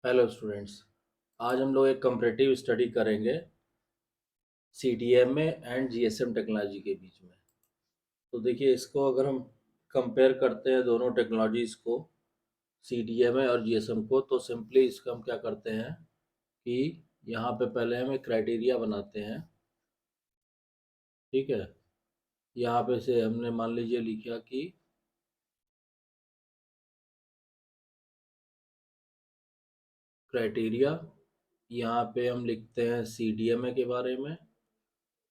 Hello students. आज हम लोग एक कंपैरेटिव स्टडी करेंगे सीडीएमए एंड जीएसएम टेक्नोलॉजी के बीच में। तो देखिए, इसको अगर हम कंपेयर करते हैं दोनों टेक्नोलॉजीज़ को, सीडीएमए और जीएसएम को, तो सिंपली इसका हम क्या करते हैं कि यहाँ पे पहले हम एक क्राइटेरिया बनाते हैं। ठीक है, यहाँ पे से हमने मान लीजिए लिखा कि क्राइटेरिया, यहाँ पे हम लिखते हैं सीडीएमए के बारे में,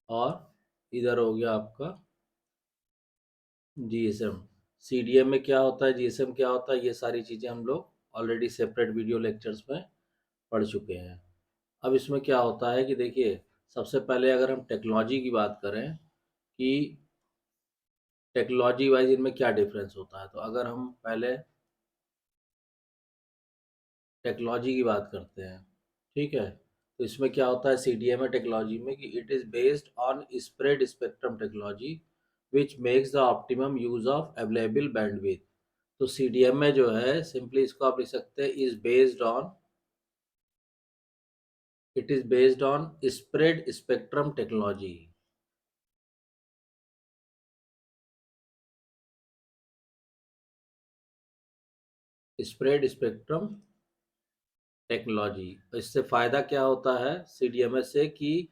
और इधर हो गया आपका जीएसएम। सीडीएम में क्या होता है, जीएसएम क्या होता है, ये सारी चीज़ें हम लोग ऑलरेडी सेपरेट वीडियो लेक्चर्स में पढ़ चुके हैं। अब इसमें क्या होता है कि देखिए, सबसे पहले अगर हम टेक्नोलॉजी की बात करें कि टेक्नोलॉजी वाइज इनमें क्या डिफरेंस होता है, तो अगर हम पहले टेक्नोलॉजी की बात करते हैं, ठीक है, तो इसमें क्या होता है सीडीएमए टेक्नोलॉजी में कि it is based on spread spectrum technology which makes the optimum use of available bandwidth. तो सीडीएम में जो है, सिंपली इसको आप लिख सकते हैं it is based on spread spectrum technology. Spread spectrum technology, इससे फायदा क्या होता है सीडीएमएस से कि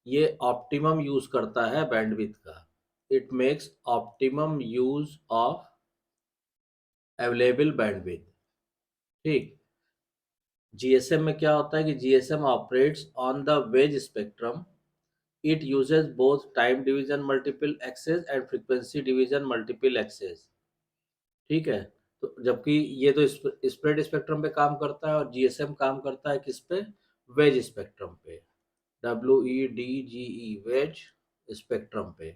ये ऑप्टिमम यूज करता है बैंडविड्थ का। It makes optimum use of available bandwidth. ठीक। जीएसएम में क्या होता है कि GSM operates on the ways spectrum. It uses both time division multiple access and frequency division multiple access। ठीक है, तो जबकि ये तो स्प्रेड स्पेक्ट्रम पे काम करता है और जीएसएम काम करता है किस पे, वेज स्पेक्ट्रम पे, WEDGE वेज स्पेक्ट्रम पे।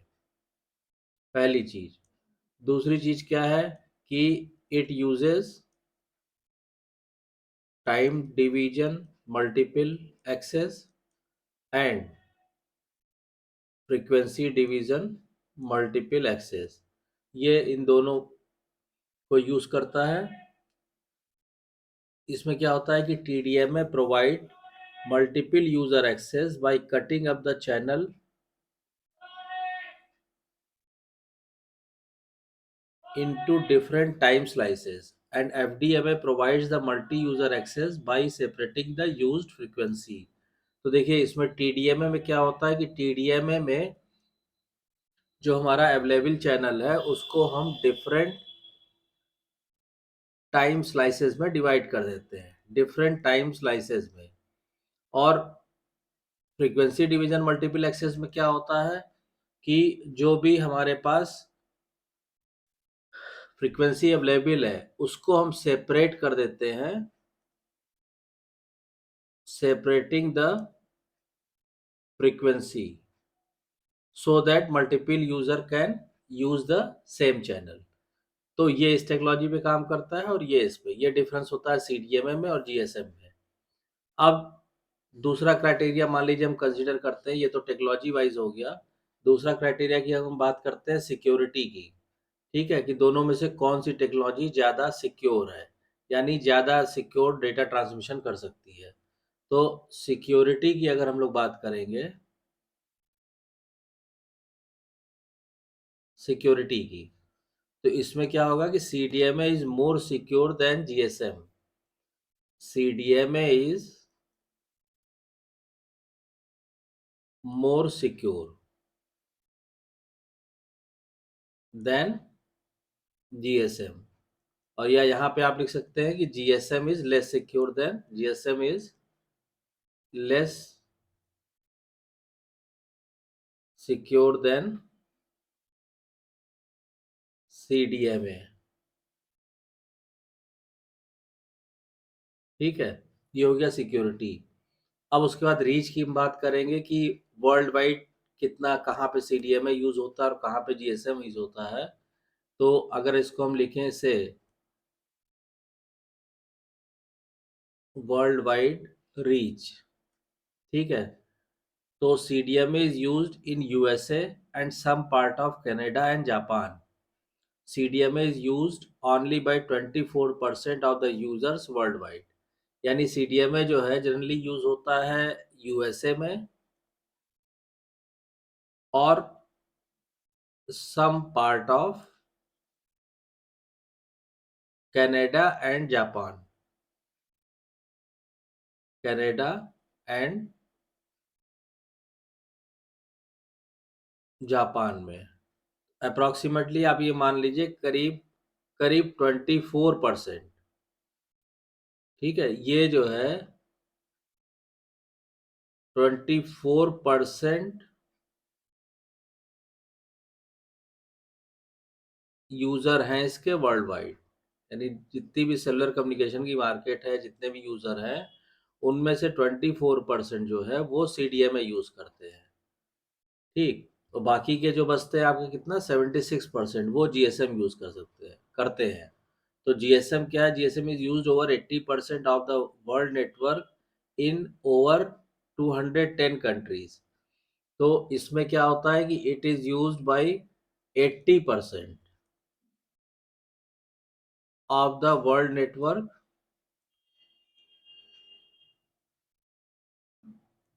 पहली चीज। दूसरी चीज क्या है कि it uses time division multiple access and frequency division multiple access, ये इन दोनों को यूज करता है। इसमें क्या होता है कि टीडीएम में provide multiple user access by cutting up the channel into different time slices, and FDMA provides the multi-user access by separating the used frequency। तो देखिए, इसमें TDMA में क्या होता है कि TDMA में जो हमारा अवेलेबल चैनल है उसको हम डिफरेंट टाइम स्लाइसेस में डिवाइड कर देते हैं, डिफरेंट टाइम स्लाइसेस में। और फ्रीक्वेंसी डिवीजन मल्टीपल एक्सेस में क्या होता है कि जो भी हमारे पास फ्रीक्वेंसी अवेलेबल है उसको हम सेपरेट कर देते हैं, separating the frequency so that multiple user can use the same channel. तो ये इस टेक्नोलॉजी पे काम करता है और ये इस पे, ये डिफरेंस होता है सीडीएमए में और जीएसएम में। अब दूसरा क्राइटेरिया मान लीजिए हम कंसीडर करते हैं, ये तो टेक्नोलॉजी वाइज हो गया। दूसरा क्राइटेरिया की हम बात करते हैं सिक्योरिटी की। ठीक है, कि दोनों में से कौन सी टेक्नोलॉजी ज़्यादा सिक्योर है, यानी ज़्यादा सिक्योर डेटा ट्रांसमिशन कर सकती है। तो सिक्योरिटी की अगर हम लोग बात करेंगे, सिक्योरिटी की, तो इसमें क्या होगा कि CDMA is more secure than GSM. CDMA is more secure than GSM. और या यहाँ पे आप लिख सकते हैं कि GSM is less secure than, GSM is less secure than CDMA. ठीक है, ये हो गया सिक्योरिटी। अब उसके बाद रीच की हम बात करेंगे कि वर्ल्ड वाइड कितना, कहाँ पे सीडीएमए यूज होता है और कहाँ पे जीएसएम यूज होता है। तो अगर इसको हम लिखें इसे वर्ल्ड वाइड रीच, ठीक है, तो CDMA is used in USA and some part of Canada and Japan. CDMA is used only by 24% of the users worldwide। यानी सीडीएमए जो है जनरली यूज होता है यूएसए में और some part of Canada and Japan, Canada and Japan में approximately आप ये मान लीजिए करीब करीब 24%। ठीक है, ये जो है 24% यूजर हैं इसके वर्ल्ड वाइड। यानी जितनी भी सेलुलर कम्युनिकेशन की मार्केट है, जितने भी यूजर हैं, उनमें से 24% जो है वो सीडीएमए यूज करते हैं। ठीक, तो बाकी के जो बचते हैं आपके कितना 76% वो जीएसएम यूज कर सकते हैं करते हैं। तो जीएसएम क्या है? GSM is used over 80% of the world network in over 210 countries. तो इसमें क्या होता है कि it is used by 80% of the world network,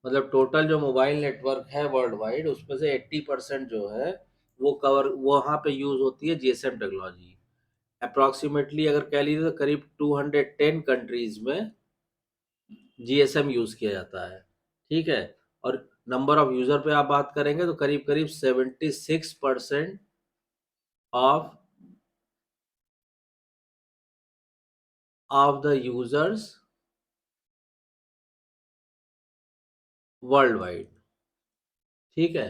मतलब टोटल जो मोबाइल नेटवर्क है वर्ल्ड वाइड उसमें से 80% जो है वो कवर वहां पे यूज होती है जीएसएम टेक्नोलॉजी। अप्रोक्सीमेटली अगर कह लीजिए तो करीब 210 कंट्रीज में जीएसएम यूज किया जाता है। ठीक है, और नंबर ऑफ यूजर पे आप बात करेंगे तो करीब करीब 76% of the users world wide. ठीक है,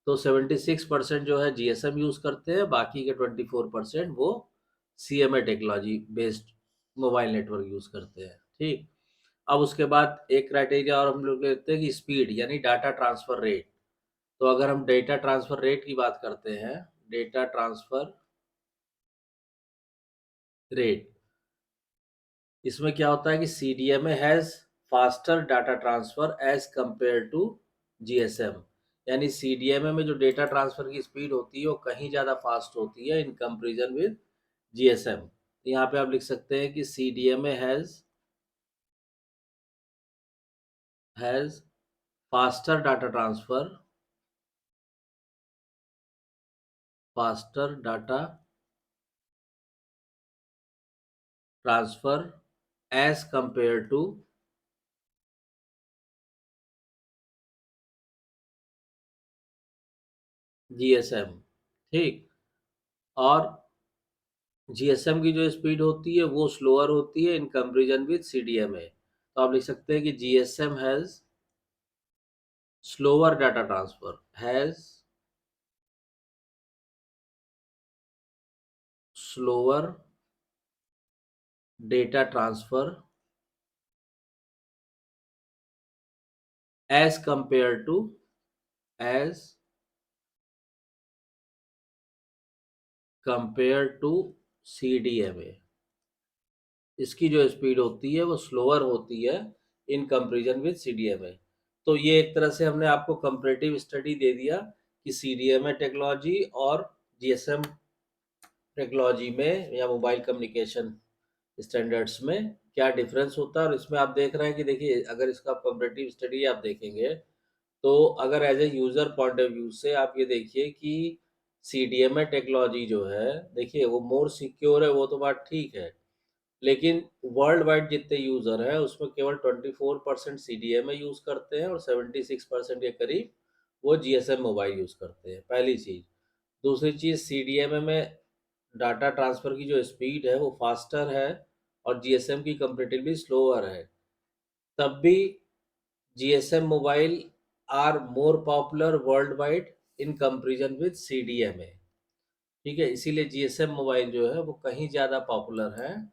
तो 76% जो है जीएसएम यूज करते हैं, बाकी के 24% वो CMA technology based mobile network use करते हैं। ठीक, अब उसके बाद एक क्राइटेरिया और हम लोग लेते हैं कि स्पीड यानी डाटा ट्रांसफर रेट। तो अगर हम डेटा ट्रांसफर रेट की बात करते हैं, डेटा ट्रांसफर रेट, इसमें क्या होता है कि CDMA has faster data transfer as compare to GSM. यानी सीडीएमए में जो डेटा ट्रांसफर की स्पीड होती है वो कहीं ज़्यादा फास्ट होती है इन कंपेरिजन विद जीएसएम। यहाँ पे आप लिख सकते हैं कि CDMA has faster data transfer, faster data transfer as compare to GSM. ठीक, और जीएसएम की जो स्पीड होती है वो स्लोअर होती है इन कंपेरिजन विद सीडीएमए। तो आप लिख सकते हैं कि GSM has slower data transfer, has slower data transfer as compare to as compare to CDMA. इसकी जो स्पीड होती है वो स्लोअर होती है इन कंपेरिजन विद सीडीएमए। तो ये एक तरह से हमने आपको कंपैरेटिव स्टडी दे दिया कि सीडीएमए टेक्नोलॉजी और जीएसएम टेक्नोलॉजी में या मोबाइल कम्युनिकेशन स्टैंडर्ड्स में क्या डिफरेंस होता है। और इसमें आप देख रहे हैं कि देखिए अगर इसका कंपैरेटिव स्टडी आप देखेंगे तो अगर as a user point of view से आप ये देखिए कि सीडीएमए टेक्नोलॉजी जो है, देखिए वो मोर सिक्योर है, वो तो बात ठीक है, लेकिन वर्ल्ड वाइड जितने यूजर हैं उसमें केवल 24% सीडीएमए यूज करते हैं और 76% के करीब वो जीएसएम मोबाइल यूज करते हैं, पहली चीज। दूसरी चीज, सीडीएमए में डाटा ट्रांसफर की जो स्पीड है वो फास्टर है और जीएसएम की कंपेरेटिवली स्लोअर है। तब भी GSM mobile are more popular worldwide in comparison with CDMA. ठीक है, इसीलिए जीएसएम मोबाइल जो है वो कहीं ज़्यादा पॉपुलर है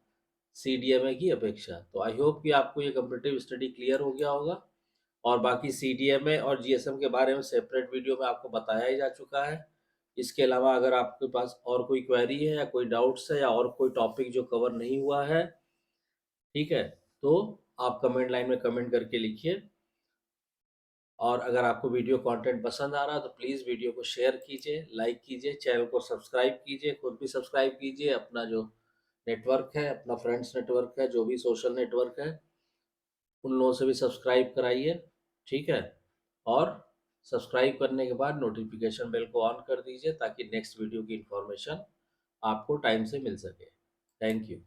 सीडीएमए की अपेक्षा। तो आई होप कि आपको ये कंपेरेटिव स्टडी क्लियर हो गया होगा। और बाकी सीडीएमए और जीएसएम के बारे में सेपरेट वीडियो में आपको बताया ही जा चुका है। इसके अलावा अगर आपके पास और कोई क्वेरी है या कोई डाउट्स है या और कोई टॉपिक जो कवर नहीं हुआ है, ठीक है, तो आप कमेंट लाइन में कमेंट करके लिखिए। और अगर आपको वीडियो कंटेंट पसंद आ रहा है तो प्लीज़ वीडियो को शेयर कीजिए, लाइक कीजिए, चैनल को सब्सक्राइब कीजिए, खुद भी सब्सक्राइब कीजिए, अपना जो नेटवर्क है, अपना फ्रेंड्स नेटवर्क है, जो भी सोशल नेटवर्क है, उन लोगों से भी सब्सक्राइब कराइए, ठीक है। और सब्सक्राइब करने के बाद नोटिफिकेशन बेल को ऑन कर दीजिए ताकि नेक्स्ट वीडियो की इन्फॉर्मेशन आपको टाइम से मिल सके। Thank you.